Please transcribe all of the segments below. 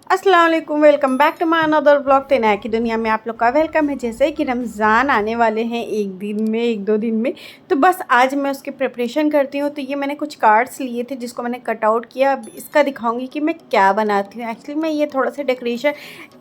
अस्सलाम वालेकुम, welcome back to my another blog. तेना की दुनिया में आप लोग का वेलकम है। जैसे कि रमज़ान आने वाले हैं एक दो दिन में, तो बस आज मैं उसकी प्रिपरेशन करती हूँ। तो ये मैंने कुछ कार्ड्स लिए थे जिसको मैंने कट आउट किया। अब इसका दिखाऊंगी कि मैं क्या बनाती हूँ। एक्चुअली मैं ये थोड़ा सा डेकोरेशन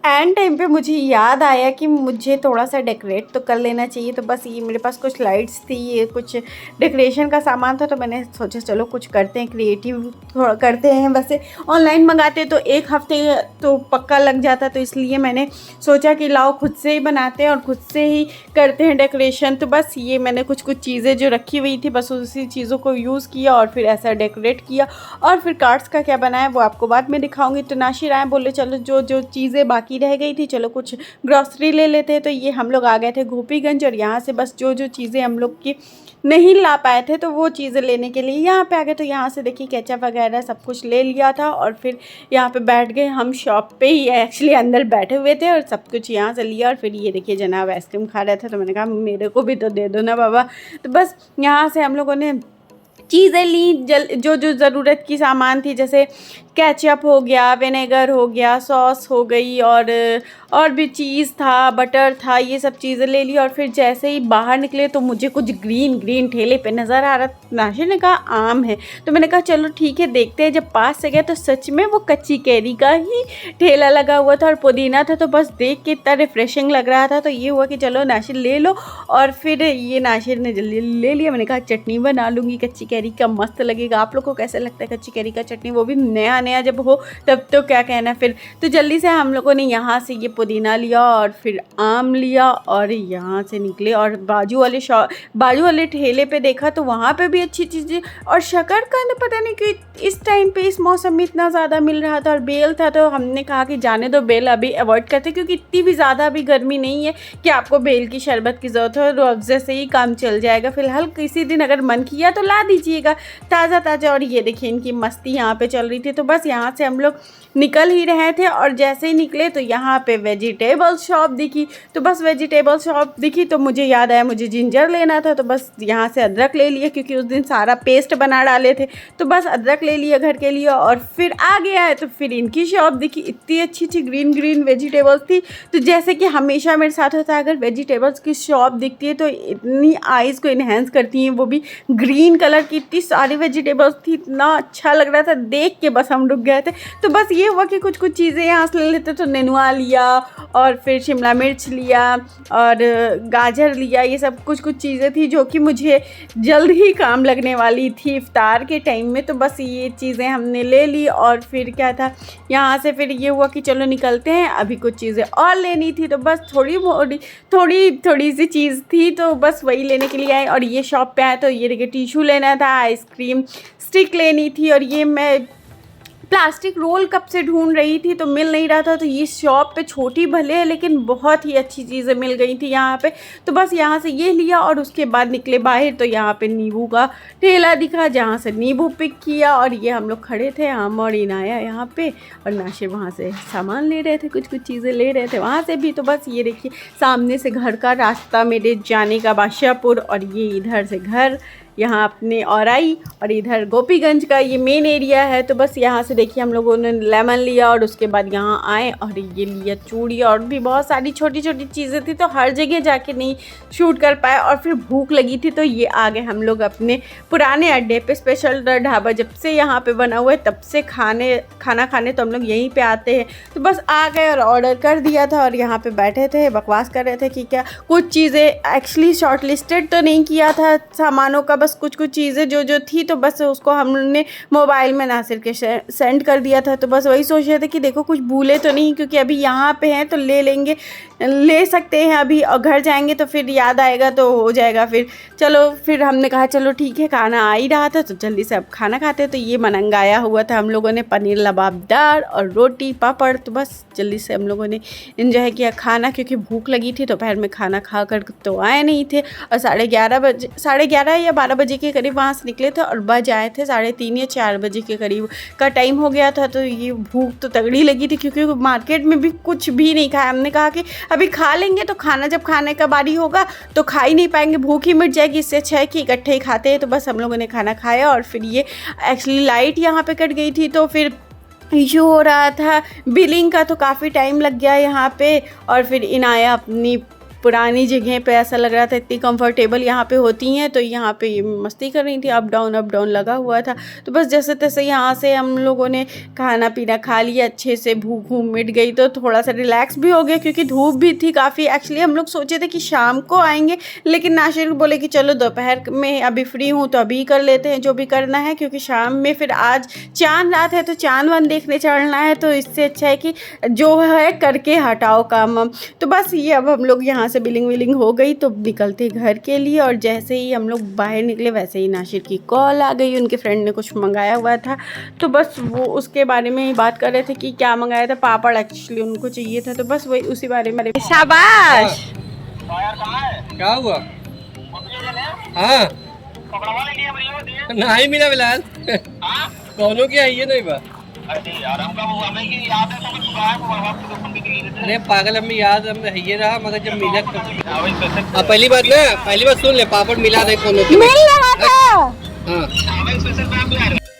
एंड टाइम पे मुझे याद आया कि मुझे थोड़ा सा डेकोरेट तो कर लेना चाहिए। तो बस ये मेरे पास कुछ लाइट्स थी, ये कुछ डेकोरेशन का सामान था, तो मैंने सोचा चलो कुछ करते हैं, क्रिएटिव करते हैं। वैसे ऑनलाइन मंगाते तो एक हफ्ते तो पक्का लग जाता, तो इसलिए मैंने सोचा कि लाओ खुद से ही बनाते हैं और खुद से ही करते हैं डेकोरेशन। तो बस ये मैंने कुछ चीज़ें जो रखी हुई थी, बस उसी चीज़ों को यूज़ किया और फिर ऐसा डेकोरेट किया। और फिर कार्ड्स का क्या बनाया वो आपको बाद में दिखाऊंगी। तो नाशिर आए, बोले चलो जो जो चीज़ें बाकी रह गई थी चलो कुछ ग्रॉसरी ले लेते हैं। तो ये हम लोग आ गए थे गोपीगंज, और यहाँ से बस जो जो चीज़ें हम लोग की नहीं ला पाए थे तो वो चीज़ें लेने के लिए यहाँ पे आ गए। तो यहाँ से देखिए केचप वगैरह सब कुछ ले लिया था, और फिर यहाँ पे बैठ गए हम। शॉप पे ही एक्चुअली अंदर बैठे हुए थे और सब कुछ यहाँ से लिया। और फिर ये देखिए जनाब आइसक्रीम खा रहा था, तो मैंने कहा मेरे को भी तो दे दो ना बाबा। तो बस यहाँ से हम लोगों ने चीज़ें ली, जो जो ज़रूरत की सामान थी, जैसे केचप हो गया, विनेगर हो गया, सॉस हो गई, और भी चीज़ था, बटर था, ये सब चीज़ें ले ली। और फिर जैसे ही बाहर निकले तो मुझे कुछ ग्रीन ग्रीन ठेले पे नज़र आ रहा। नाशिर ने कहा आम है, तो मैंने कहा चलो ठीक है देखते हैं। जब पास से गया तो सच में वो कच्ची कैरी का ही ठेला लगा हुआ था और पुदीना था। तो बस देख के इतना रिफ्रेशिंग लग रहा था, तो ये हुआ कि चलो नाशिर ले लो। और फिर ये नाशिर ने जल्दी ले लिया। मैंने कहा चटनी बना लूँगी कच्ची कैरी का, मस्त लगेगा। आप लोग को कैसा लगता है कच्ची कैरी का चटनी, वो भी नया नया जब हो तब, तो क्या कहना। फिर तो जल्दी से हम लोगों ने यहाँ से ये पुदीना लिया और फिर आम लिया और यहाँ से निकले। और बाजू वाले ठेले पे देखा तो वहाँ पे भी अच्छी चीज़ें, और शकरकंद पता नहीं कि इस टाइम पे इस मौसम में इतना ज़्यादा मिल रहा था। और बेल था, तो हमने कहा कि जाने दो, बेल अभी अवॉइड करते, क्योंकि इतनी भी ज़्यादा अभी गर्मी नहीं है कि आपको बेल की शरबत की ज़रूरत हो। रूअफ़ज़ा से ही काम चल जाएगा। फिलहाल किसी दिन अगर मन किया तो ला दीजिएगा ताज़ा ताज़ा। और ये देखिए इनकी मस्ती यहाँ पे चल रही थी। तो बस यहाँ से हम लोग निकल ही रहे थे, और जैसे ही निकले तो यहाँ पे वेजिटेबल शॉप दिखी। तो बस वेजिटेबल शॉप दिखी तो मुझे याद आया मुझे जिंजर लेना था। तो बस यहाँ से अदरक ले लिया, क्योंकि उस दिन सारा पेस्ट बना डाले थे। तो बस अदरक ले लिया घर के लिए। और फिर आगे आए तो फिर इनकी शॉप दिखी, इतनी अच्छी अच्छी ग्रीन ग्रीन वेजिटेबल्स थी। तो जैसे कि हमेशा मेरे साथ होता है, अगर वेजिटेबल्स की शॉप दिखती है तो इतनी आइज़ को इन्हेंस करती हैं, वो भी ग्रीन कलर की इतनी सारी वेजिटेबल्स थी। इतना अच्छा लग रहा था देख के, बस हम रुक गए थे। तो बस ये हुआ कि कुछ चीज़ें यहाँ से ले लेते। तो नेनुआ लिया और फिर शिमला मिर्च लिया और गाजर लिया। ये सब कुछ चीज़ें थी जो कि मुझे जल्द ही काम लगने वाली थी इफ्तार के टाइम में। तो बस ये चीज़ें हमने ले ली। और फिर क्या था, यहाँ से फिर ये हुआ कि चलो निकलते हैं, अभी कुछ चीज़ें और लेनी थी। तो बस थोड़ी सी चीज़ थी, तो बस वही लेने के लिए आए। और ये शॉप पे आए तो ये देखिए टिशू लेना था, आइसक्रीम स्टिक लेनी थी, और ये मैं प्लास्टिक रोल कब से ढूंढ रही थी तो मिल नहीं रहा था। तो ये शॉप पे छोटी भले है लेकिन बहुत ही अच्छी चीज़ें मिल गई थी यहाँ पे। तो बस यहाँ से ये लिया और उसके बाद निकले बाहर। तो यहाँ पे नींबू का ठेला दिखा, जहाँ से नींबू पिक किया। और ये हम लोग खड़े थे, हम और इनाया यहाँ पे, और नाशिर वहाँ से सामान ले रहे थे, कुछ चीज़ें ले रहे थे वहाँ से भी। तो बस ये देखिए सामने से घर का रास्ता मेरे जाने का बादशाहपुर, और ये इधर से घर यहाँ अपने औराई, और इधर गोपीगंज का ये मेन एरिया है। तो बस यहाँ से देखिए हम लोगों ने लेमन लिया, और उसके बाद यहाँ आए और ये लिया चूड़ी, और भी बहुत सारी छोटी छोटी चीज़ें थी। तो हर जगह जाके नहीं शूट कर पाए। और फिर भूख लगी थी तो ये आ गए हम लोग अपने पुराने अड्डे पे। स्पेशल ढाबा जब से यहाँ पे बना हुआ है तब से खाना खाने तो हम लोग यहीं पे आते हैं। तो बस आ गए और ऑर्डर कर दिया था, और यहाँ पे बैठे थे, बकवास कर रहे थे कि क्या कुछ चीज़ें एक्चुअली शॉर्ट लिस्टेड तो नहीं किया था सामानों का, बस कुछ चीज़ें जो थी तो बस उसको हमने मोबाइल में नासिर के सेंड कर दिया था। तो बस वही सोच रहे थे कि देखो कुछ भूले तो नहीं, क्योंकि अभी यहाँ पे हैं तो ले सकते हैं अभी, और घर जाएंगे तो फिर याद आएगा तो हो जाएगा। फिर हमने कहा चलो ठीक है, खाना आ ही रहा था तो जल्दी से अब खाना खाते। तो ये मंगाया हुआ था हम लोगों ने पनीर लबाबदार और रोटी पापड़। तो बस जल्दी से हम लोगों ने एंजॉय किया खाना, क्योंकि भूख लगी थी। दोपहर में खाना खा कर तो आए नहीं थे, और 11:30 या 12 बजे के करीब वहाँ से निकले थे, और बज आए थे 3:30 या 4 बजे के करीब का टाइम हो गया था। तो ये भूख तो तगड़ी लगी थी, क्योंकि मार्केट में भी कुछ भी नहीं खाया। हमने कहा कि अभी खा लेंगे, तो खाना जब खाने का बारी होगा तो खा ही नहीं पाएंगे, भूख ही मिट जाएगी। इससे अच्छा है कि इकट्ठे ही खाते हैं। तो बस हम लोगों ने खाना खाया, और फिर ये एक्चुअली लाइट यहाँ पे कट गई थी, तो फिर इशू हो रहा था बिलिंग का, तो काफ़ी टाइम लग गया यहाँ पे। और फिर इनाया अपनी पुरानी जगह पे, ऐसा लग रहा था इतनी कंफर्टेबल यहाँ पे होती हैं, तो यहाँ पे ये मस्ती कर रही थी, अप डाउन लगा हुआ था। तो बस जैसे तैसे यहाँ से हम लोगों ने खाना पीना खा लिया, अच्छे से भूख मिट गई, तो थोड़ा सा रिलैक्स भी हो गया क्योंकि धूप भी थी काफ़ी। एक्चुअली हम लोग सोचे थे कि शाम को आएंगे, लेकिन नाशिर बोले कि चलो दोपहर में अभी फ्री हूँ तो अभी कर लेते हैं जो भी करना है, क्योंकि शाम में फिर आज चांद रात है तो चांद वांद देखने चढ़ना है, तो इससे अच्छा है कि जो है करके हटाओ काम। तो बस ये अब हम लोग यहाँ से बिलिंग विलिंग हो गई तो निकलते घर के लिए। और जैसे ही हम लोग बाहर निकले वैसे ही नाशिर की कॉल आ गई, उनके फ्रेंड ने कुछ मंगाया हुआ था, तो बस वो उसके बारे में ही बात कर रहे थे कि क्या मंगाया था। पापड़ एक्चुअली उनको चाहिए था, तो बस वही उसी बारे में। शाबाश। क्या हुआ? हाँ नहीं मिला फिलहाल। कौनों की आई है नहीं बा। अरे पागल, हमें याद हम ये रहा, मगर जब मिला पहली बात ना, पहली बात सुन ले, पापड़ मिला नहीं कौनों की मिल रहा था। हाँ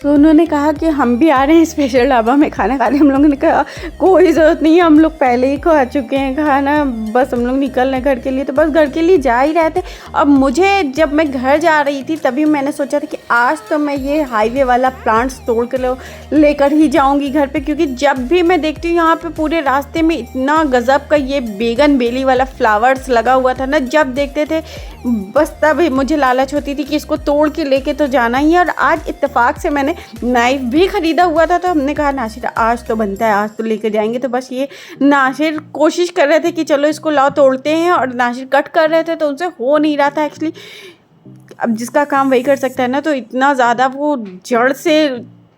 तो उन्होंने कहा कि हम भी आ रहे हैं स्पेशल ढाबा में खाना खाने। हम लोगों ने कहा कोई ज़रूरत नहीं है, हम लोग पहले ही खा चुके हैं खाना, बस हम लोग निकल रहे हैं घर के लिए। तो बस घर के लिए जा ही रहे थे। अब मुझे जब मैं घर जा रही थी तभी मैंने सोचा था कि आज तो मैं ये हाईवे वाला प्लांट्स तोड़ कर लेकर ही जाऊँगी घर पर, क्योंकि जब भी मैं देखती हूँ यहाँ पर पूरे रास्ते में इतना गज़ब का ये बैगन बेली वाला फ्लावर्स लगा हुआ था ना, जब देखते थे बस तब मुझे लालच होती थी कि इसको तोड़ के लेके तो जाना ही है। और आज इत्तेफाक से मैंने नाइफ भी ख़रीदा हुआ था, तो हमने कहा नाशिर आज तो बनता है, आज तो लेके जाएंगे। तो बस ये नाशिर कोशिश कर रहे थे कि चलो इसको लाओ तोड़ते हैं, और नाशिर कट कर रहे थे तो उनसे हो नहीं रहा था एक्चुअली। अब जिसका काम वही कर सकता है ना, तो इतना ज़्यादा वो जड़ से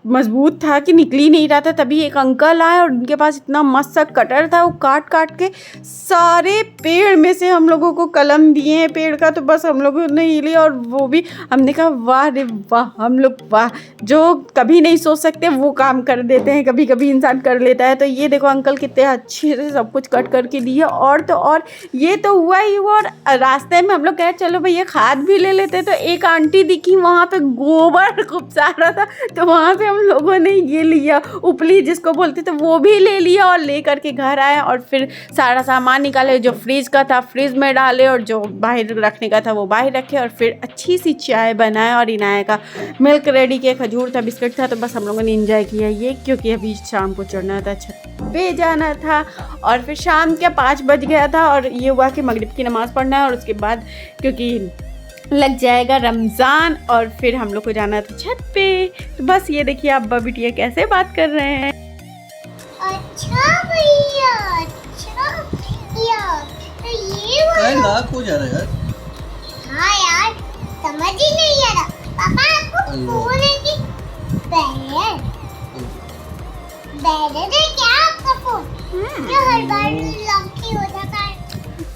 मजबूत था कि निकल ही नहीं रहा था। तभी एक अंकल आए और उनके पास इतना मस्त सा कटर था, वो काट काट के सारे पेड़ में से हम लोगों को कलम दिए हैं पेड़ का। तो बस हम लोगों ने ही लिया, और वो भी हमने कहा वाह रे वाह, हम लोग वाह, जो कभी नहीं सोच सकते वो काम कर देते हैं, कभी कभी इंसान कर लेता है। तो ये देखो अंकल कितने अच्छे से सब कुछ कट करके दिए। और तो और ये तो हुआ ही हुआ, और रास्ते में हम लोग कहे चलो भैया खाद भी ले लेते, तो एक आंटी दिखी वहाँ पे गोबर खूब सारा था, तो वहाँ से हम लोगों ने ये लिया उपली जिसको बोलते थे, वो भी ले लिया और ले करके घर आए। और फिर सारा सामान निकाले, जो फ्रिज का था फ्रिज में डाले, और जो बाहर रखने का था वो बाहर रखे, और फिर अच्छी सी चाय बनाए। और इनाया का मिल्क रेडी के खजूर था, बिस्किट था। तो बस हम लोगों ने इंजॉय किया ये, क्योंकि अभी शाम को चढ़ना था, छत पे जाना था। और फिर शाम के 5 बज गया था, और ये हुआ कि मगरिब की नमाज़ पढ़ना है, और उसके बाद क्योंकि लग जाएगा रमज़ान, और फिर हम लोग को जाना था छत पे। तो बस ये देखिए अब्बा बिटिया कैसे बात कर रहे हैं। अच्छा भैया, अच्छा भैया, तो ये वाला हो जा रहा है यार। हाँ यार, समझ ही नहीं आ रहा। पापा आपको फोन है कि बैड? बैड है क्या आपका फोन? जो हर बार लॉक ही हो जाता है।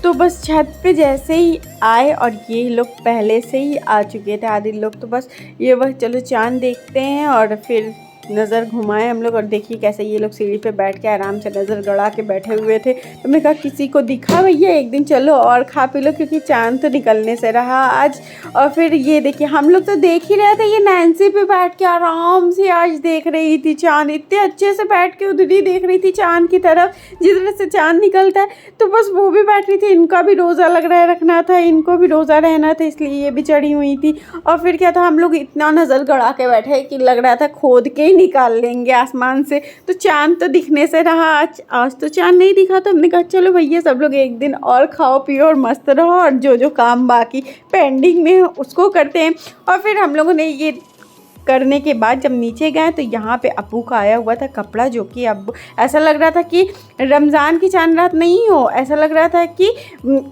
तो बस छत पे जैसे ही आए, और ये लोग पहले से ही आ चुके थे आदि लोग, तो बस ये वह चलो चांद देखते हैं। और फिर नज़र घुमाए हम लोग, और देखिए कैसे ये लोग सीढ़ी पे बैठ के आराम से नज़र गड़ा के बैठे हुए थे। तो मैंने कहा किसी को दिखा भैया एक दिन चलो और खा पी लो, क्योंकि चांद तो निकलने से रहा आज। और फिर ये देखिए हम लोग तो देख ही रहे थे, ये नैन्सी पे बैठ के आराम से आज देख रही थी चांद, इतने अच्छे से बैठ के उधर ही देख रही थी चांद की तरफ जिधर से चांद निकलता है। तो बस वो भी बैठ रही थी, इनका भी रोज़ा लग रहा है रखना था, इनको भी रोज़ा रहना था, इसलिए ये भी चढ़ी हुई थी। और फिर क्या था, हम लोग इतना नज़र गड़ा के बैठे कि लग रहा था खोद के निकाल लेंगे आसमान से। तो चांद तो दिखने से रहा आज तो चांद नहीं दिखा। तो हमने कहा चलो भैया सब लोग एक दिन और खाओ पियो और मस्त रहो, और जो जो काम बाकी पेंडिंग में है उसको करते हैं। और फिर हम लोगों ने ये करने के बाद जब नीचे गए तो यहाँ पे अप्पू का आया हुआ था कपड़ा, जो कि अब ऐसा लग रहा था कि रमज़ान की चांद रात नहीं हो, ऐसा लग रहा था कि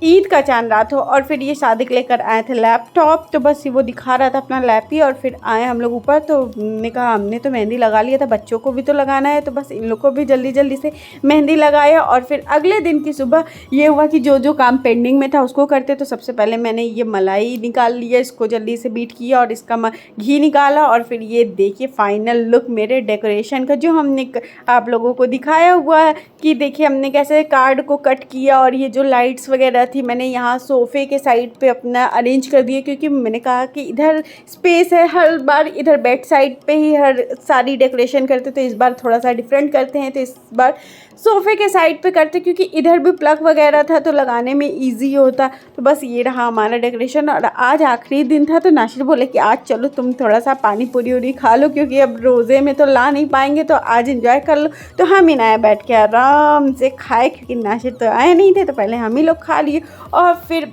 ईद का चांद रात हो। और फिर ये सादिक लेकर आए थे लैपटॉप, तो बस वो दिखा रहा था अपना लैप ही। और फिर आए हम लोग ऊपर, तो ने कहा हमने तो मेहंदी लगा लिया था, बच्चों को भी तो लगाना है, तो बस इन लोग को भी जल्दी जल्दी से मेहंदी लगाया। और फिर अगले दिन की सुबह ये हुआ कि जो जो काम पेंडिंग में था उसको करते। तो सबसे पहले मैंने ये मलाई निकाल लिया, इसको जल्दी से बीट किया, और इसका घी निकाला, और फिर ये देखिए फाइनल लुक मेरे डेकोरेशन का, जो हमने आप लोगों को दिखाया हुआ है कि देखिए हमने कैसे कार्ड को कट किया और ये जो लाइट्स वगैरह थी मैंने यहाँ सोफ़े के साइड पे अपना अरेंज कर दिया, क्योंकि मैंने कहा कि इधर स्पेस है, हर बार इधर बेड साइड पे ही हर सारी डेकोरेशन करते, तो इस बार थोड़ा सा डिफरेंट करते हैं, तो इस बार सोफ़े के साइड पे करते क्योंकि इधर भी प्लग वगैरह था तो लगाने में इजी होता। तो बस ये रहा हमारा डेकोरेशन। और आज आखिरी दिन था तो नासिर बोले कि आज चलो तुम थोड़ा सा पानी पूरी उरी खा लो, क्योंकि अब रोज़े में तो ला नहीं पाएंगे, तो आज एंजॉय कर लो। तो हम ही नया बैठ के आराम से खाए, क्योंकि नासिर तो आए नहीं थे, तो पहले हम ही लोग खा लिए। और फिर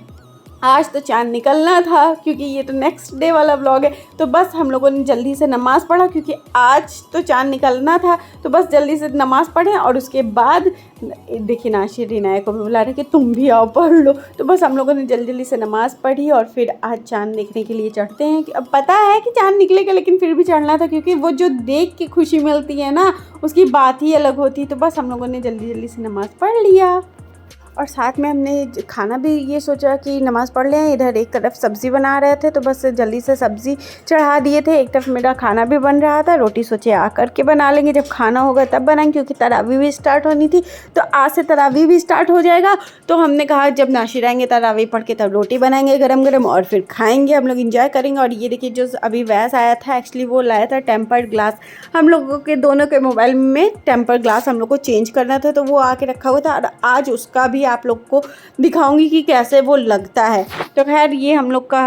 आज तो चाँद निकलना था, क्योंकि ये तो नेक्स्ट डे वाला व्लॉग है, तो बस हम लोगों ने जल्दी से नमाज़ पढ़ा, क्योंकि आज तो चाँद निकलना था, तो बस जल्दी से नमाज़ पढ़ें। और उसके बाद देखिए नासिर रिनाया को भी बुला रहे कि तुम भी आओ पढ़ लो। तो बस हम लोगों ने जल्दी से नमाज़ पढ़ी और फिर आज चाँद देखने के लिए चढ़ते हैं। अब पता है कि चाँद निकलेगा, लेकिन फिर भी चढ़ना था, क्योंकि वो जो देख के खुशी मिलती है ना, उसकी बात ही अलग होती है। तो बस हम लोगों ने जल्दी से नमाज़ पढ़ लिया। और साथ में हमने खाना भी ये सोचा कि नमाज़ पढ़ लें। इधर एक तरफ सब्ज़ी बना रहे थे, तो बस जल्दी से सब्ज़ी चढ़ा दिए थे। एक तरफ मेरा खाना भी बन रहा था, रोटी सोचे आ करके बना लेंगे, जब खाना होगा तब बनाएंगे, क्योंकि तरावी भी स्टार्ट होनी थी। तो आज से तरावी भी स्टार्ट हो जाएगा, तो हमने कहा जब नासिर आएंगे तरावी पढ़ के तब रोटी बनाएंगे गरम गरम, और फिर खाएँगे, हम लोग इंजॉय करेंगे। और ये देखिए जो अभी वैस आया था, एक्चुअली वो लाया था टेम्पर्ड ग्लास। हम लोगों के दोनों के मोबाइल में टेम्पर्ड ग्लास हम लोग को चेंज करना था, तो वो आके रखा हुआ था। और आज उसका भी आप लोग को दिखाऊंगी कि कैसे वो लगता है। तो खैर ये हम लोग का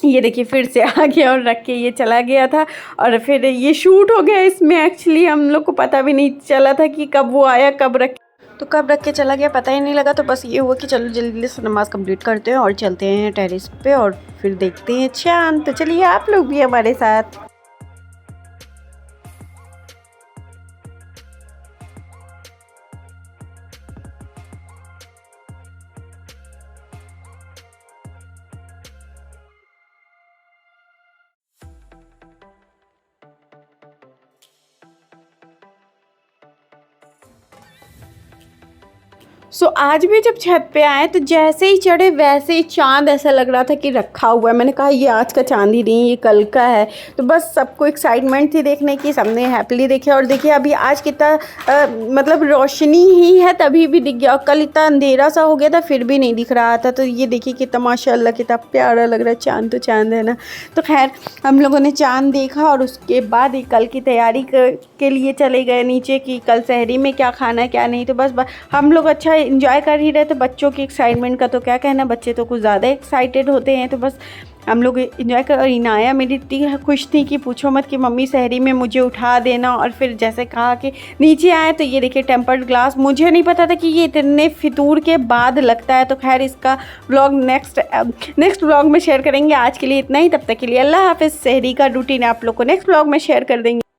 ये देखिए फिर से आ गया और रख के ये चला गया था, और फिर ये शूट हो गया इसमें। एक्चुअली हम लोग को पता भी नहीं चला था कि कब वो आया, कब रख के चला गया, पता ही नहीं लगा। तो बस ये हुआ कि चलो जल्दी से नमाज़ कंप्लीट करते हैं और चलते हैं टेरेस पे और फिर देखते हैं चाँद। तो चलिए आप लोग भी हमारे साथ। आज भी जब छत पे आए तो जैसे ही चढ़े वैसे ही चाँद ऐसा लग रहा था कि रखा हुआ है। मैंने कहा ये आज का चाँद ही नहीं, ये कल का है। तो बस सबको एक्साइटमेंट थी देखने की, सबने हैप्पीली देखे। और देखिए अभी आज कितना मतलब रोशनी ही है तभी भी दिख गया, कल इतना अंधेरा सा हो गया था फिर भी नहीं दिख रहा था। तो ये देखिए कितना माशाल्लाह कितना प्यारा लग रहा है चाँद। तो चाँद है ना। तो खैर हम लोगों ने चाँद देखा और उसके बाद कल की तैयारी के लिए चले गए नीचे कि कल सहरी में क्या खाना है क्या नहीं। तो बस हम लोग अच्छा इंजॉय कर ही रहे थे। बच्चों की एक्साइटमेंट का तो क्या कहना, बच्चे तो कुछ ज़्यादा एक्साइटेड होते हैं। तो बस हम लोग इंजॉय कर। और इनाया मेरी इतनी खुश थी कि पूछो मत, कि मम्मी सहरी में मुझे उठा देना। और फिर जैसे कहा कि नीचे आए तो ये देखिए टेम्पर्ड ग्लास, मुझे नहीं पता था कि ये इतने फितूर के बाद लगता है। तो खैर इसका व्लॉग नेक्स्ट व्लॉग में शेयर करेंगे। आज के लिए इतना ही, तब तक के लिए अल्लाह हाफ़िज़। सहरी का रूटीन आप लोग को नेक्स्ट व्लॉग में शेयर कर देंगे।